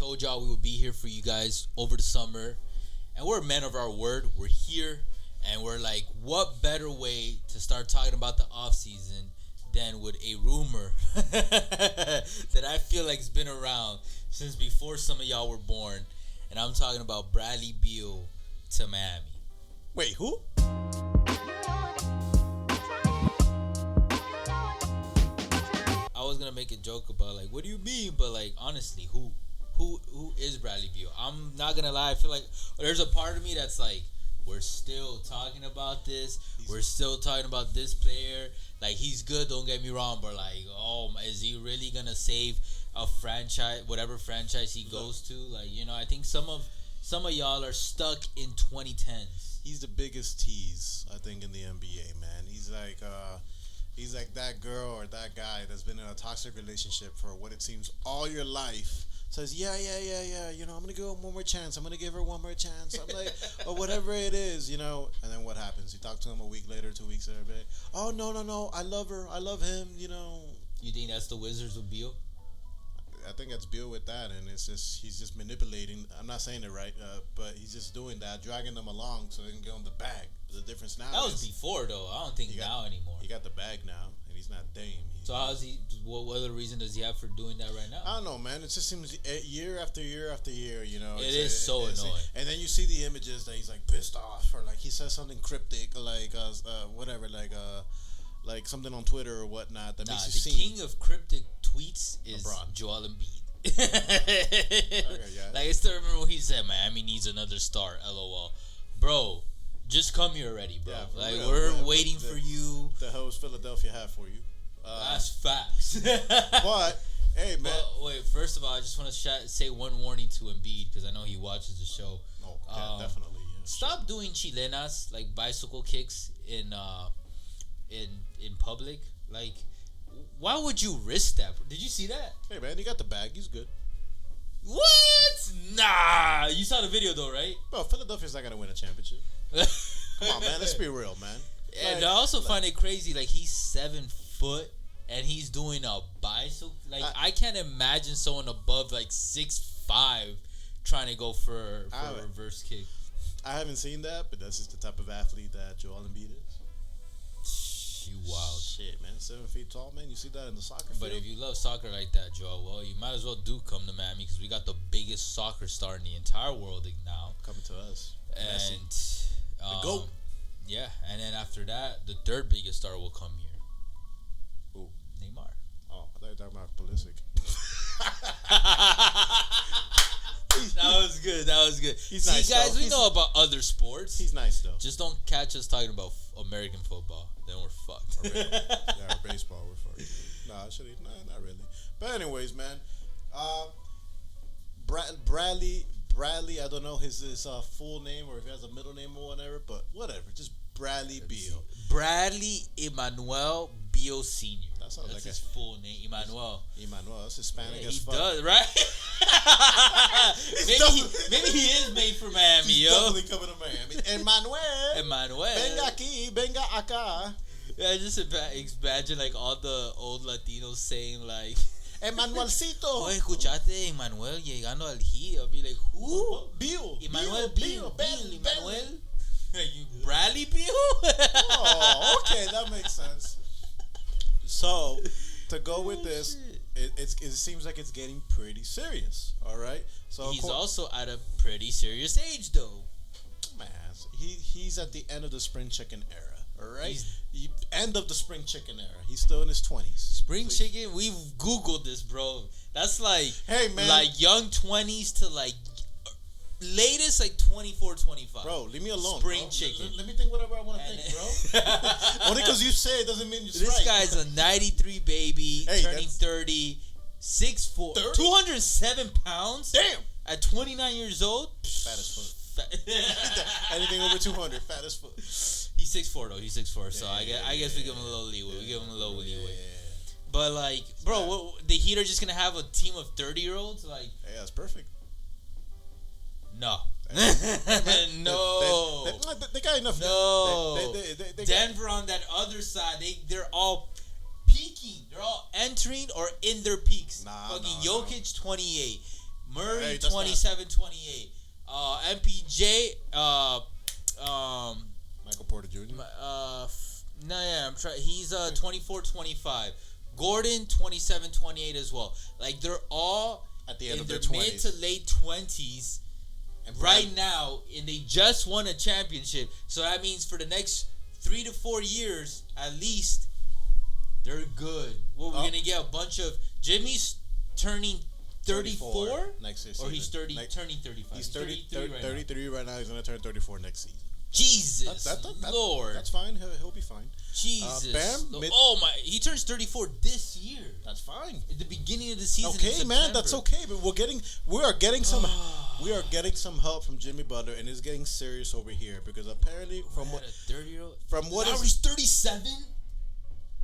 told y'all we would be here for you guys over the summer. And we're men of our word. We're here. And we're like, what better way to start talking about the off season than with a rumor that I feel like has been around since before some of y'all were born. And I'm talking about Bradley Beal to Miami. Wait, who? I was gonna make a joke about like, what do you mean? But like, honestly, who is Bradley Beal? I'm not gonna lie. I feel like there's a part of me that's like, we're still talking about this. We're still talking about this player. Like, he's good, don't get me wrong, but like, oh, is he really gonna save a franchise, whatever franchise he goes to? Like, you know, I think some of y'all are stuck in 2010s. He's the biggest tease, I think, in the NBA, man. He's like that girl or that guy that's been in a toxic relationship for what it seems all your life. Says, yeah, you know, I'm going to give her one more chance. I'm going to give her one more chance. I'm like, or whatever it is, you know. And then what happens? You talk to him a week later, 2 weeks later, like, oh, no, I love her. I love him, you know. You think that's the Wizards with Beal? I think that's Beal with that, and it's just he's just manipulating. I'm not saying it right, but he's just doing that, dragging them along so they can get on the bag. The difference now that was before, though. I don't think now anymore. He got the bag now, and he's not Dame. So how's he? What other reason does he have for doing that right now? I don't know, man. It just seems year after year after year, you know. It is so annoying. And then you see the images that he's like pissed off, or like he says something cryptic, like whatever, like something on Twitter or whatnot that makes you the king of cryptic tweets is LeBron. Joel Embiid. Okay, yeah. Like, I still remember when he said Miami needs another star, LOL. Bro, just come here already, bro. Yeah, like, real, we're waiting for you. The hell does Philadelphia have for you? That's facts. But, hey, man. Well, wait, first of all, I just want to say one warning to Embiid, because I know he watches the show. Oh, yeah, definitely. Yeah. Stop doing chilenas, like bicycle kicks in public. Like, why would you risk that? Did you see that? Hey, man, he got the bag. He's good. What? Nah. You saw the video, though, right? Bro, Philadelphia's not going to win a championship. Come on, man. Let's be real, man. And I also find it crazy. Like, he's 7 foot, and he's doing a bicycle. Like, I can't imagine someone above, like, 6'5" trying to go for a reverse kick. I haven't seen that, but that's just the type of athlete that Joel Embiid is. You wild. Shit, man. 7 feet tall, man. You see that in the soccer field. But if you love soccer like that, Joel, well, you might as well come to Miami, because we got the biggest soccer star in the entire world now. Coming to us. And the GOAT. Yeah, and then after that, the third biggest star will come here. Who? Neymar. Oh, I thought you were talking about Pulisic. That was good. He's nice, guys, though. we know about other sports. He's nice, though. Just don't catch us talking about American football. Then we're fucked. Or baseball, we're fucked. Nah, not really. But anyways, man. Bradley, I don't know his full name or if he has a middle name or whatever, but whatever. Just Bradley Beal. Bradley Emmanuel Beal Sr. That's like his full name, Emmanuel. That's Hispanic as fuck. He does, right? maybe he is made for Miami, He's yo. definitely coming to Miami. Emmanuel. Venga aquí, venga acá. Yeah, I just imagine like all the old Latinos saying like, Emanuelcito. Oh, escuchaste Emmanuel llegando al Heat. I'll be like, who? Beal. Emmanuel Beal. Emmanuel. You Bradley Beal? Oh, okay, that makes sense. So, to go with this, it seems like it's getting pretty serious. All right. So he's also at a pretty serious age, though. Man, he's at the end of the spring chicken era. All right. End of the spring chicken era. He's still in his 20s. Spring chicken. We've Googled this, bro. That's like, hey man, like young 20s to like latest like 24, 25. Bro, leave me alone. Spring chicken. Let me think whatever I want to think, bro. Only because you say it doesn't mean you're this right. Guy's a 93 baby, turning 30, 6'4", 207 pounds. Damn. At 29 years old. Fat as fuck. Anything over 200, fat as fuck. He's 6'4" though. He's 6'4", so I guess we give him a little leeway. We give him a little leeway. But like, bro, the Heat are just gonna have a team of 30-year-olds? Like, yeah, that's perfect. No. No. They got enough. No. They Denver on that other side, they're all peaking. They're all entering or in their peaks. Fucking Jokic 28. Murray wait, that's 27-28. MPJ, Michael Porter Jr. I'm trying. He's 24-25. Gordon 27-28 as well. Like they're all At the end in of their their mid 20s. to late 20s right now, and they just won a championship. So that means for the next 3 to 4 years at least, they're good. Well, we're gonna get a bunch of Jimmy's turning 34 next year. or he's season. turning 35. He's 33 right now. He's gonna turn 34 next season. Jesus, Lord, That's fine. He'll be fine. Jesus. Bam, Oh my, he turns 34 this year. That's fine. At the beginning of the season. Okay, man, that's okay. But we are getting some help from Jimmy Butler, and it's getting serious over here because apparently from what 30-year-old is he's 37.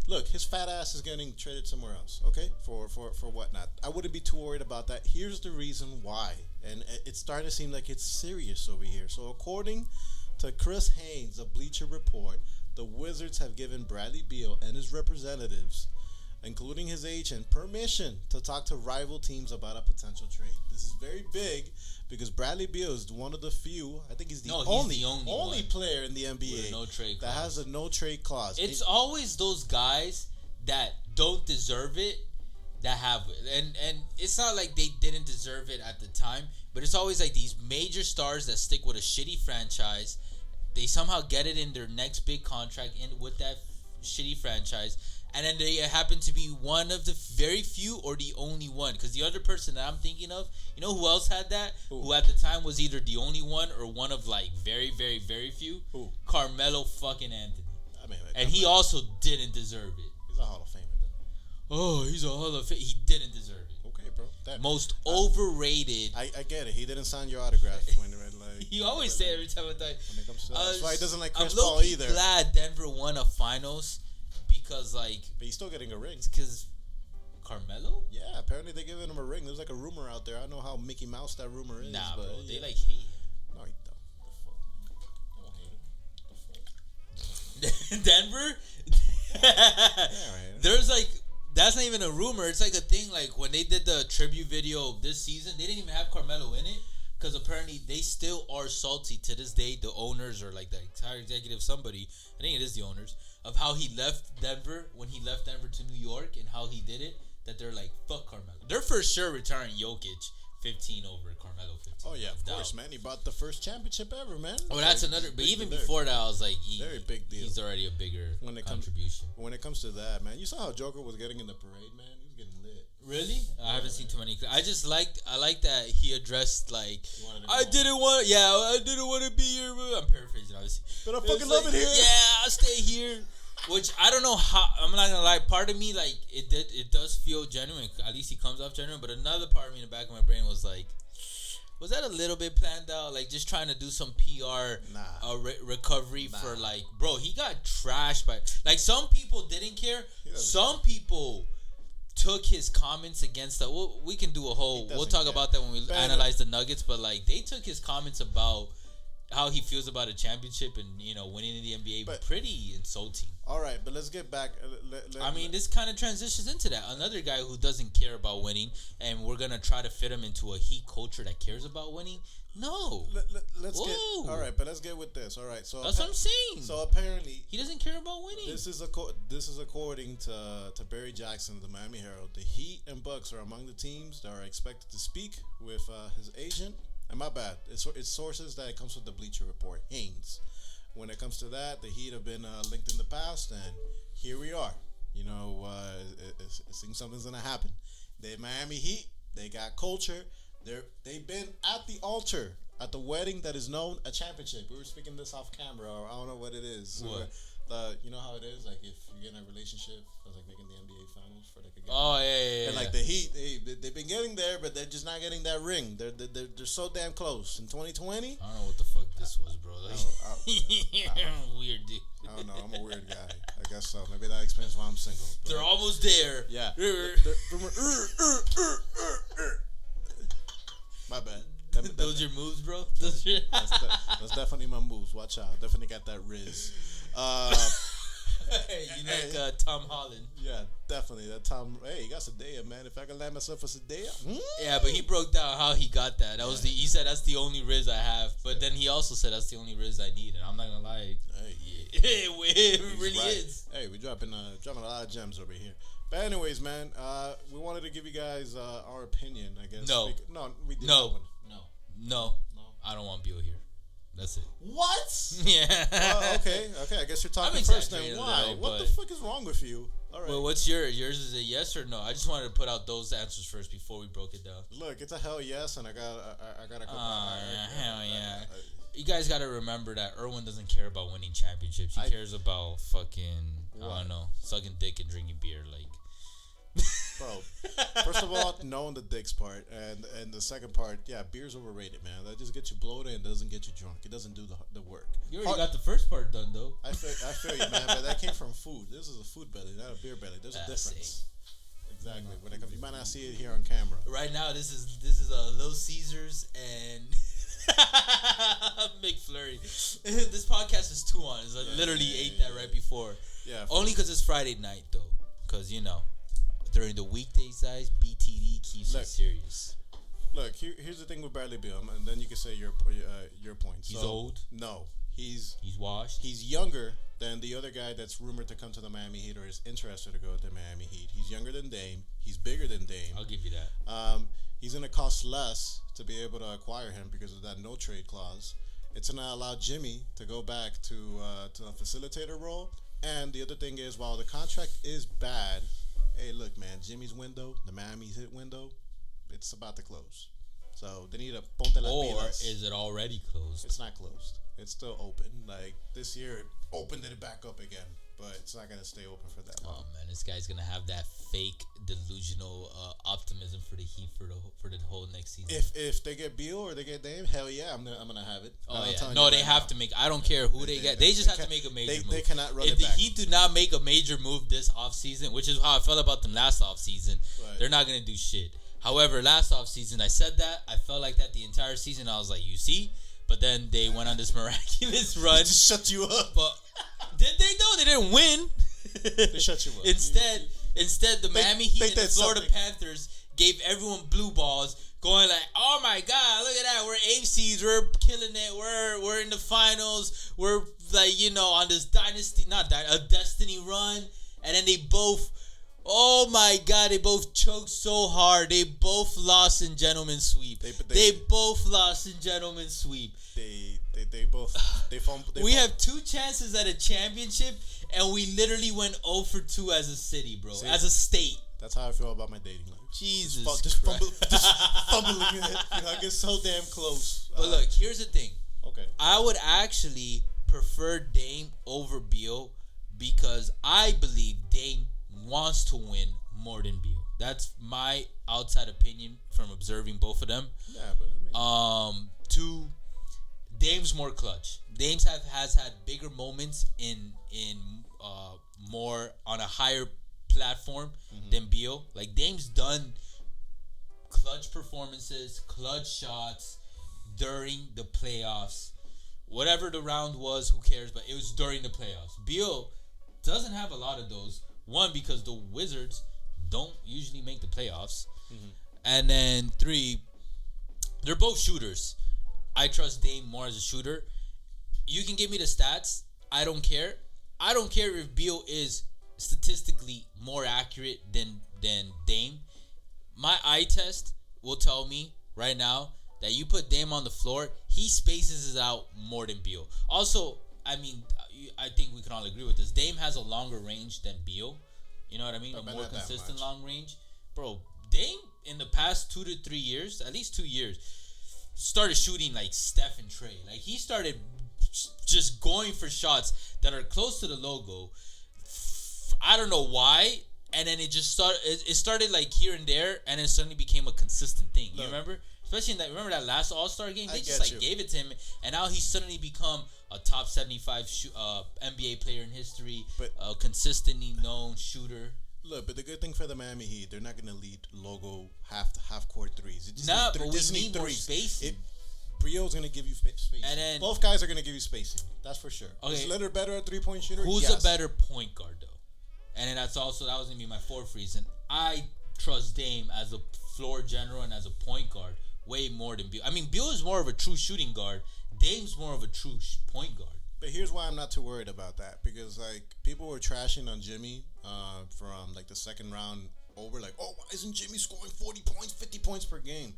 Look, his fat ass is getting traded somewhere else. Okay, for whatnot. I wouldn't be too worried about that. Here's the reason why, and it's starting to seem like it's serious over here. So according to Chris Haynes of Bleacher Report, the Wizards have given Bradley Beal and his representatives, including his agent, permission to talk to rival teams about a potential trade. This is very big because Bradley Beal is one of the few, I think he's the only player in the NBA no trade that has a no trade clause. It's always those guys that don't deserve it that have it. And it's not like they didn't deserve it at the time, but it's always like these major stars that stick with a shitty franchise. They somehow get it in their next big contract in with that shitty franchise, and then they happen to be one of the very few or the only one. Because the other person that I'm thinking of, you know who else had that? Who at the time was either the only one or one of like very, very, very few? Who? Carmelo fucking Anthony. I mean, and he also didn't deserve it. He's a Hall of Famer, though. Oh, he's a Hall of Fame. He didn't deserve it. Okay, bro. Most overrated. I get it. He didn't sign your autograph when like. You always say every time I die. When it comes to that. That's why he doesn't like Chris I'm Paul either. I'm glad Denver won a finals because like. But he's still getting a ring. Because Carmelo? Yeah, apparently they're giving him a ring. There's like a rumor out there. I don't know how Mickey Mouse that rumor is. Nah, but bro. yeah. They like hate him. No, he don't. The fuck? Don't hate him. The fuck? Denver? Right. There's like. That's not even a rumor. It's like a thing. Like when they did the tribute video this season, they didn't even have Carmelo in it because apparently they still are salty to this day. The owners or like the entire executive, somebody, I think it is the owners, of how he left Denver when he left Denver to New York and how he did it. That they're like, fuck Carmelo. They're for sure retiring Jokic 15 over Carmelo 15. Oh yeah, of course, man. He bought the first championship ever, man. Oh, that's another. But even before that, I was like, very big deal. He's already a bigger contribution. When it comes to that, man, you saw how Joker was getting in the parade, man. He was getting lit. Really? I haven't seen too many. I like that he addressed like I didn't want to be here. I'm paraphrasing, obviously. But I fucking love it here. Yeah, I'll stay here. Which I don't know how. I'm not gonna lie. Part of me like it does feel genuine. At least he comes off genuine. But another part of me in the back of my brain was like, was that a little bit planned out? Like just trying to do some PR recovery for like, bro, he got trashed by like some people didn't care. Some people took his comments against that. We can do a whole. We'll talk about that when we analyze the Nuggets. But like they took his comments about how he feels about a championship and winning in the NBA pretty insulting. All right, but let's get back. I mean, this kind of transitions into that. Another guy who doesn't care about winning, and we're gonna try to fit him into a Heat culture that cares about winning. No. Let's get. All right, but let's get with this. All right, so that's what I'm saying. So apparently, he doesn't care about winning. This is according to Barry Jackson of the Miami Herald. The Heat and Bucks are among the teams that are expected to speak with his agent. And my bad, it's sources that it comes with the Bleacher Report. Haynes. When it comes to that, the Heat have been linked in the past, and here we are. It seems something's gonna happen. The Miami Heat, they got culture. They've been at the altar at the wedding that is known a championship. We were speaking this off camera, or I don't know what it is. What? You know how it is, like if you're in a relationship, like making the NBA finals for like a game. Oh yeah. And like the Heat, they've been getting there, but they're just not getting that ring. They're so damn close. In 2020, I don't know what the fuck this was, bro. Weird dude. I don't know. I'm a weird guy. I guess so. Maybe that explains why I'm single. They're almost there. Yeah. My bad. Those your moves, bro? That's definitely my moves. Watch out. Definitely got that Riz. You like Tom Holland. Yeah, definitely. That Tom. Hey, he got Zendaya, man. If I can land myself a Zendaya. Yeah, but he broke down how he got that. That was he said that's the only Riz I have. But then he also said that's the only Riz I need, and I'm not gonna lie. Hey, it really right. is. Hey, we dropping a lot of gems over here. But anyways, man, we wanted to give you guys our opinion. I guess. No, we did. No. No. I don't want Beal here. That's it. What? Yeah. Okay. I guess you're talking I'm first. Then exaggerating a why? little, What the but- fuck is wrong with you? All right. Well, what's yours? Yours is a yes or no? I just wanted to put out those answers first before we broke it down. Look, it's a hell yes, and I got a couple. Hell yeah. You guys got to remember that Irwin doesn't care about winning championships. He cares about fucking, I don't know, sucking dick and drinking beer. Like, bro, first of all, knowing the dicks part, and the second part, yeah, beer's overrated, man. That just gets you bloated and doesn't get you drunk. It doesn't do the work. you already got the first part done, though. I feel you, man, but that came from food. This is a food belly, not a beer belly. There's a difference. Exactly. When it comes, you might not see it here on camera. Right now, this is a Little Caesars and McFlurry. This podcast is 2 on. I literally ate that right before. Yeah. Only because it's Friday night, though. Because, you know, during the weekdays, guys, BTD keeps it serious. Look, here's the thing with Bradley Beal, and then you can say your points. He's old? No. He's washed? He's younger than the other guy that's rumored to come to the Miami Heat or is interested to go to the Miami Heat. He's younger than Dame. He's bigger than Dame. I'll give you that. He's going to cost less to be able to acquire him because of that no trade clause. It's going to allow Jimmy to go back to a facilitator role. And the other thing is, while the contract is bad, hey, look, man, Jimmy's window, the Miami's hit window, it's about to close. So they need to ponte las Or pilas. is it already closed? It's not closed. It's still open. Like this year, it opened it back up again, but it's not gonna stay open for that long. Oh man, this guy's gonna have that fake delusional optimism for the Heat for the whole next season. If they get Beal or they get Dame, hell yeah, I'm gonna have it. Oh I'm yeah, telling no, you they right have now. to make. I don't care who they get. They just have to make a major move. They cannot run if it the back. Heat do not make a major move this offseason, which is how I felt about them last offseason, Right. they're not gonna do shit. However, last offseason I said that I felt like that the entire season. I was like, you see. But then they went on this miraculous run. Just shut you up. But did they though? They didn't win. They shut you up. Instead, the Miami Heat and the did Florida something. Panthers gave everyone blue balls, going like, "Oh my God, look at that! We're AFCs, we're killing it. We're in the finals. We're like on this destiny run." And then they both, oh my God, they both choked so hard. They both lost in gentleman's sweep. They both lost in gentleman's sweep. They both fumbled. We have 2 chances at a championship, and we literally went 0 for 2 as a city, bro. See? As a state. That's how I feel about my dating life. Jesus Just Christ. fumbling it. I get so damn close. But look, here's the thing. Okay. I would actually prefer Dame over Beal because I believe Dame wants to win more than Beal. That's my outside opinion from observing both of them. Yeah, but I mean, Dame's more clutch. Dame's has had bigger moments in more on a higher platform than Beal. Like Dame's done clutch performances, clutch shots during the playoffs. Whatever the round was, who cares? But it was during the playoffs. Beal doesn't have a lot of those. One, because the Wizards don't usually make the playoffs. And then 3, they're both shooters. I trust Dame more as a shooter. You can give me the stats. I don't care. I don't care if Beal is statistically more accurate than Dame. My eye test will tell me right now that you put Dame on the floor, he spaces it out more than Beal. Also, I mean, I think we can all agree with this. Dame has a longer range than Beal. You know what I mean? A more consistent long range. Bro, Dame in the past 2 to 3 years, at least 2 years, started shooting like Steph and Trey. Like he started just going for shots that are close to the logo. I don't know why. And then it started like here and there, and then suddenly became a consistent thing. You remember? Especially remember that last All-Star game? They just gave it to him, and now he's suddenly become a top 75 NBA player in history, a consistently known shooter. Look, but the good thing for the Miami Heat, they're not going to lead logo half court threes. But we need more spacing. Beal's gonna give you spacing. And then both guys are gonna give you spacing. That's for sure. Okay. Is Lillard better at 3-point shooter? Who's yes. a better point guard though? And then that was gonna be my fourth reason. I trust Dame as a floor general and as a point guard way more than Beal. I mean, Beal is more of a true shooting guard. Dame's more of a true point guard. But here's why I'm not too worried about that, because like people were trashing on Jimmy from like the second round over, like, oh, why isn't Jimmy scoring 40 points, 50 points per game?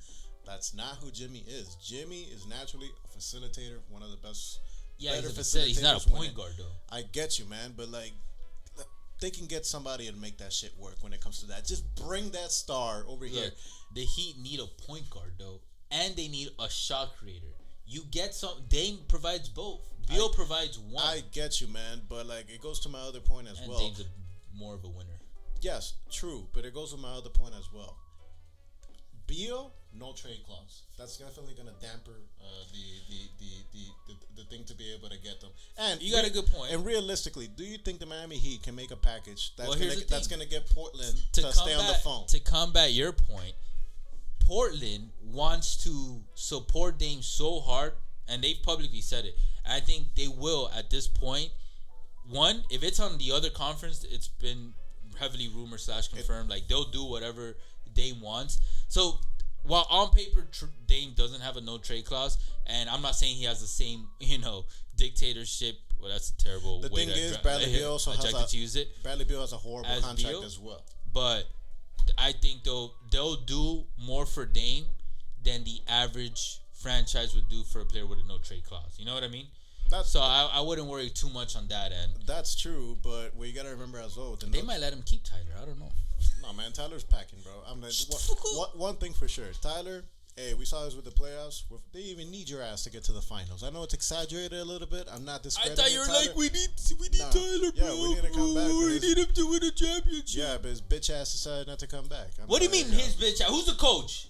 That's not who Jimmy is. Jimmy is naturally a facilitator, one of the best. Yeah, he's a facilitator. He's not a point guard though. I get you, man, but like they can get somebody to make that shit work when it comes to that. Just bring that star over here. The Heat need a point guard though, and they need a shot creator. You get some. Dame provides both. Beal provides one. I get you, man, but like it goes to my other point as well. Dame's more of a winner. Yes, true, but it goes to my other point as well. Beal, no trade clause. That's definitely gonna damper the thing to be able to get them. And you got a good point. And realistically, do you think the Miami Heat can make a package that's gonna get Portland to stay on the phone? To combat your point, Portland wants to support Dame so hard, and they've publicly said it. I think they will at this point. One, if it's on the other conference, it's been heavily rumored / confirmed. Like they'll do whatever Dame wants. So while on paper Dame doesn't have a no trade clause, and I'm not saying he has the same dictatorship. Well, that's a terrible the way thing to is, Bradley Beal also to use it. Bradley Beal has a horrible contract as well. But I think they'll do more for Dame than the average franchise would do for a player with a no trade clause. You know what I mean? So I wouldn't worry too much on that end. That's true, but what you gotta remember as well. They might let him keep Tyler. I don't know. No, man, Tyler's packing, bro. I'm like, one thing for sure, Tyler. Hey, we saw this with the playoffs. They even need your ass to get to the finals. I know it's exaggerated a little bit. I'm not discrediting I thought you were Tyler. like, we need Tyler, bro. Yeah, we need to come back. We need him to win a championship. Yeah, but his bitch ass decided not to come back. What do you mean his bitch ass? Who's the coach?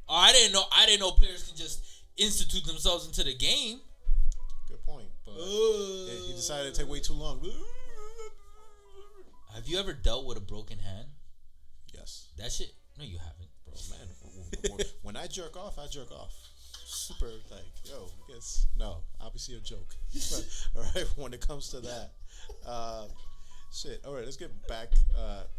Oh, I didn't know players can just institute themselves into the game. Good point. But he decided to take way too long. Have you ever dealt with a broken hand? Yes. That shit? No, you haven't. Bro, man. When I jerk off, I jerk off. Super, like, yo, guess. No, obviously a joke. All right, when it comes to that. Shit. All right, let's get back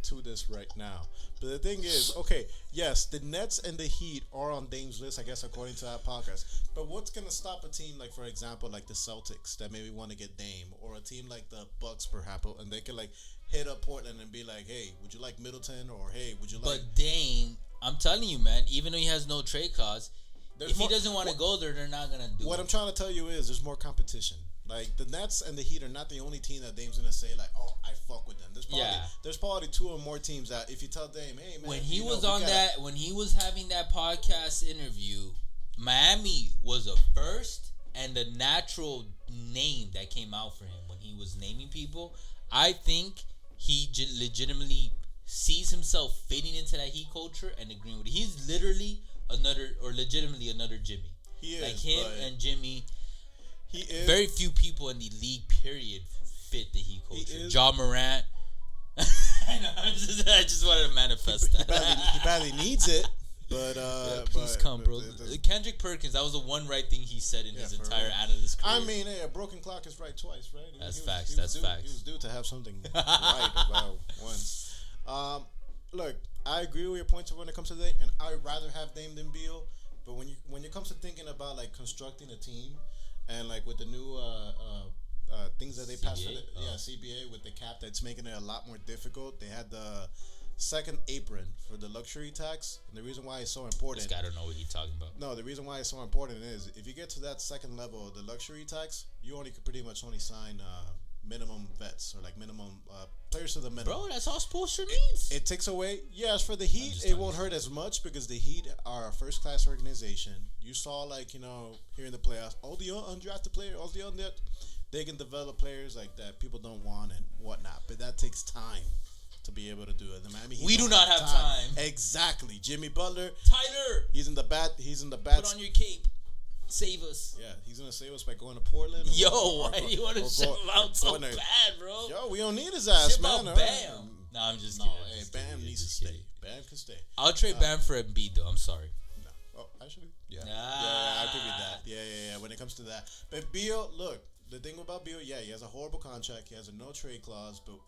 to this right now. But the thing is, okay, yes, the Nets and the Heat are on Dame's list, I guess, according to that podcast. But what's going to stop a team like, for example, like the Celtics that maybe want to get Dame, or a team like the Bucks, perhaps, and they can like hit up Portland and be like, hey, would you like Middleton, or hey, would you like? But Dame, I'm telling you, man, even though he has no trade clause, if he doesn't want to go there, they're not gonna do it. What I'm trying to tell you is there's more competition. Like the Nets and the Heat are not the only team that Dame's gonna say like, oh, I fuck with them. There's probably two or more teams that if you tell Dame, hey man, when he was having that podcast interview, Miami was a first and the natural name that came out for him when he was naming people. I think he legitimately sees himself fitting into that Heat culture and agreeing with it. He's legitimately another Jimmy. He is, like him and Jimmy. He is. Very few people in the league, period, fit the Heat culture. Ja Morant. I know. I just wanted to manifest that. He badly needs it, but please come, bro. Kendrick Perkins. That was the one right thing he said in his entire analyst career. I mean, hey, a broken clock is right twice, right? That's facts. That's facts. He was due to have something right about once. Look, I agree with your points when it comes to that, and I'd rather have Dame than Beal. But when it comes to thinking about like constructing a team, and like with the new things that they passed for CBA with the cap, that's making it a lot more difficult. They had the second apron for the luxury tax, and the reason why it's so important. This guy don't know what he's talking about. No, the reason why it's so important is if you get to that second level of the luxury tax, you could pretty much only sign minimum vets or like minimum players to the minimum. Bro, that's all Spoelstra needs. It takes away. Yes, for the Heat, it won't hurt as much because the Heat are a first class organization. You saw like here in the playoffs, all the undrafted players, all the they can develop players like that people don't want and whatnot, but that takes time to be able to do it. The Miami Heat we do not have time. Exactly. Jimmy Butler, Tyler, he's in the bat. Put on your cape. Save us. Yeah, he's gonna save us by going to Portland. Why do you want to ship him out so bad, bro? Yo, we don't need his ass, ship man. Out Bam. No, I'm just kidding. Hey, Bam needs to stay. Bam can stay. I'll trade Bam for Embiid, though. I'm sorry. No. Oh, actually, yeah. I agree with that. Yeah. When it comes to that, but Beal, look, the thing about Beal, yeah, he has a horrible contract. He has a no trade clause, but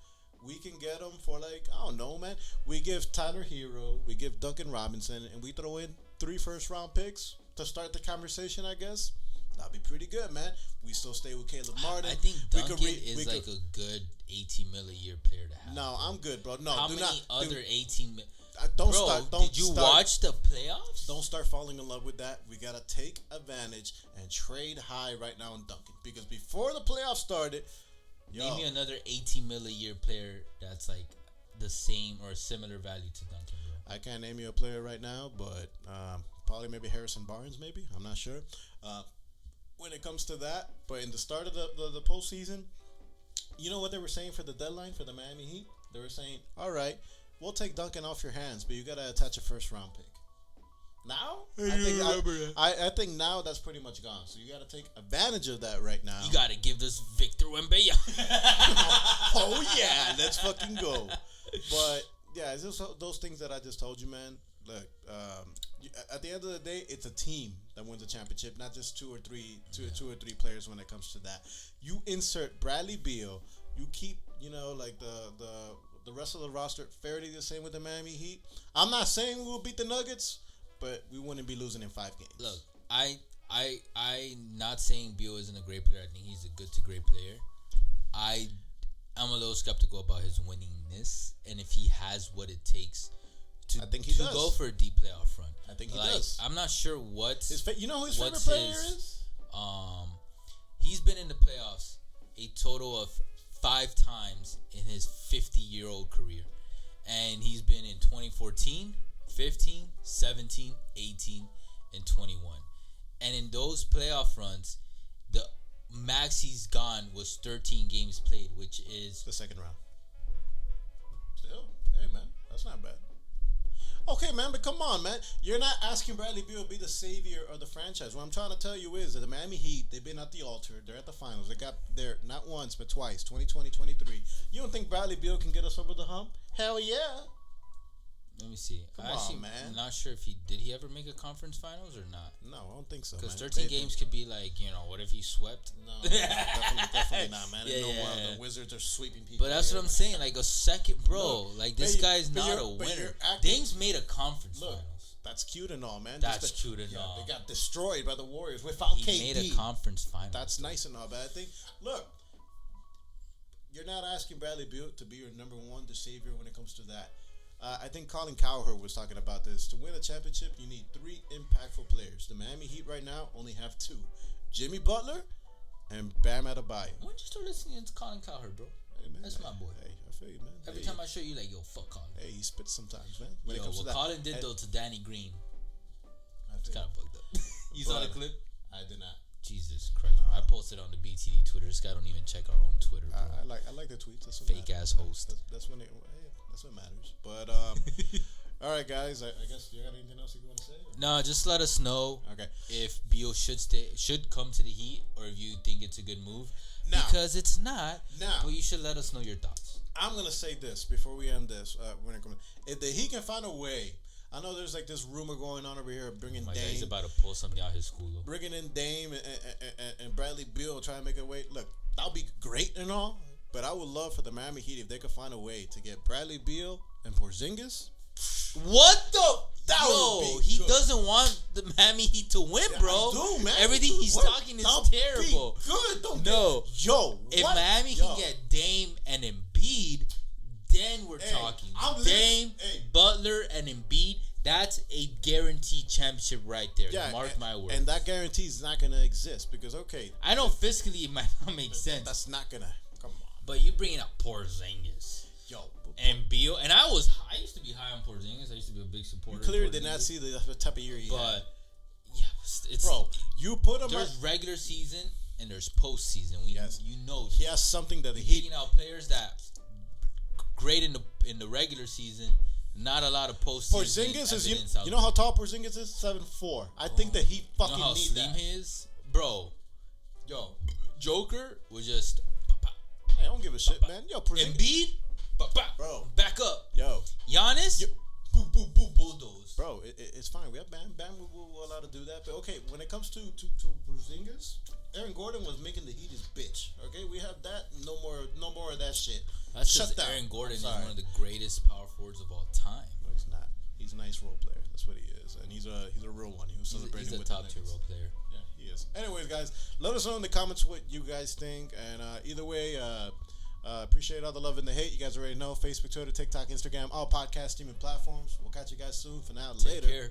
we can get him for like I don't know, man. We give Tyler Hero, we give Duncan Robinson, and we throw in 3 first-round picks to start the conversation. I guess that'd be pretty good, man. We still stay with Caleb Martin. I think Duncan is like a good 18 mil a year player to have. No, I'm good, bro. No, how do many not, other dude, 18 mil? Don't Bro, start. Don't did you start, watch the playoffs? Don't start falling in love with that. We gotta take advantage and trade high right now in Duncan because before the playoffs started, Name me another 18 mil a year player that's like the same or similar value to Duncan, bro. I can't name you a player right now, but probably maybe Harrison Barnes, maybe. I'm not sure. When it comes to that, but in the start of the postseason, you know what they were saying for the deadline for the Miami Heat? They were saying, all right, we'll take Duncan off your hands, but you got to attach a first-round pick. Now, I think now that's pretty much gone. So you got to take advantage of that right now. You got to give this Victor Wembanyama. Oh, yeah, let's fucking go. But, yeah, it's just those things that I just told you, man. Look, at the end of the day, it's a team that wins a championship, not just two or three players when it comes to that. You insert Bradley Beal, you keep, like the rest of the roster fairly the same with the Miami Heat. I'm not saying we will beat the Nuggets, but we wouldn't be losing in 5 games. Look, I not saying Beal isn't a great player. I think he's a good to great player. I'm a little skeptical about his winningness and if he has what it takes to go for a deep playoff run. I think he does. I'm not sure what you know who his favorite player is? He's been in the playoffs a total of 5 times in his 50-year-old career. And he's been in 2014, 15, 17, 18, and 21. And in those playoff runs, the max he's gone was 13 games played, which is the second round. Still, hey, man, that's not bad. Okay, man, but come on, man. You're not asking Bradley Beal to be the savior of the franchise. What I'm trying to tell you is that the Miami Heat, they've been at the altar. They're at the finals. They got there not once, but twice, 2020, 23. You don't think Bradley Beal can get us over the hump? Hell yeah. Let me see. Come on, man. I'm not sure if did he ever make a conference finals or not? No, I don't think so. Because 13 games could be like, what if he swept? No, definitely not, man. The Wizards are sweeping people. But that's what I'm saying. Like a second, bro. This guy's not a winner. Dame's made a conference finals. That's cute and all, man. That's cute and all. They got destroyed by the Warriors without KD. He made a conference finals. That's nice and all, but I think, look, you're not asking Bradley Beal to be your number one, the savior when it comes to that. I think Colin Cowherd was talking about this. To win a championship, you need 3 impactful players. The Miami Heat right now only have 2. Jimmy Butler and Bam Adebayo. Why don't you start listening to Colin Cowherd, bro? Hey, man, that's my boy. Hey, I feel you, man. Every time I show you, like, yo, fuck Colin. Hey, he spits sometimes, man. When it comes to that. Colin did, though, to Danny Green. It's kind of fucked up. You saw the clip? I did not. Jesus Christ. I posted on the BTD Twitter. This guy don't even check our own Twitter, bro. I like the tweets. That's what fake-ass host. That's when that's what matters. But, all right, guys. I guess you got anything else you want to say? Or? No, just let us know if Beal should come to the Heat or if you think it's a good move. Now, because it's not. Now, but you should let us know your thoughts. I'm going to say this before we end this. When it comes, if the Heat can find a way, I know there's like this rumor going on over here bringing Dame. He's about to pull something out his school. Bringing in Dame and Bradley Beal trying to make a way. Look, that'll be great and all, but I would love for the Miami Heat if they could find a way to get Bradley Beal and Porzingis. What the? He doesn't want the Miami Heat to win, bro. I do, man. Everything he's talking is terrible. Good. If Miami can get Dame and Embiid, then we're talking. Dame, Butler, and Embiid. That's a guaranteed championship right there. Mark my words. And that guarantee is not going to exist because, I know fiscally it might not make sense. That's not going to. Come on. But you're bringing up Porzingis. And Beal. And I used to be high on Porzingis. I used to be a big supporter. You clearly did not see the type of year he had. But, yeah. It's, bro, you put him there's regular season and there's postseason. You know. He has something that he's picking out players that great in the regular season. Not a lot of postseason. Porzingis is you know how tall Porzingis is? 7'4". I think that he fucking you know how needs slim that. He is, bro. Joker was just. Hey, I don't give a shit, man. Yo, Porzingis. Embiid, bro, back up. Yo, Giannis, bulldoze. Bro, it's fine. We have Bam we're allowed to do that. But okay, when it comes to Porzingis, Aaron Gordon was making the Heat his bitch. Okay, we have that. No more of that shit. That's Shut because down. Aaron Gordon is I'm sorry. one of the greatest power forwards of all time. No, he's not. He's a nice role player. That's what he is, and he's a real one. He was celebrating He's a with top the tier Nuggets. role player. Yeah, he is. Anyways, guys, let us know in the comments what you guys think, and either way, appreciate all the love and the hate. You guys already know Facebook, Twitter, TikTok, Instagram, all podcast streaming platforms. We'll catch you guys soon. For now, Take later. care.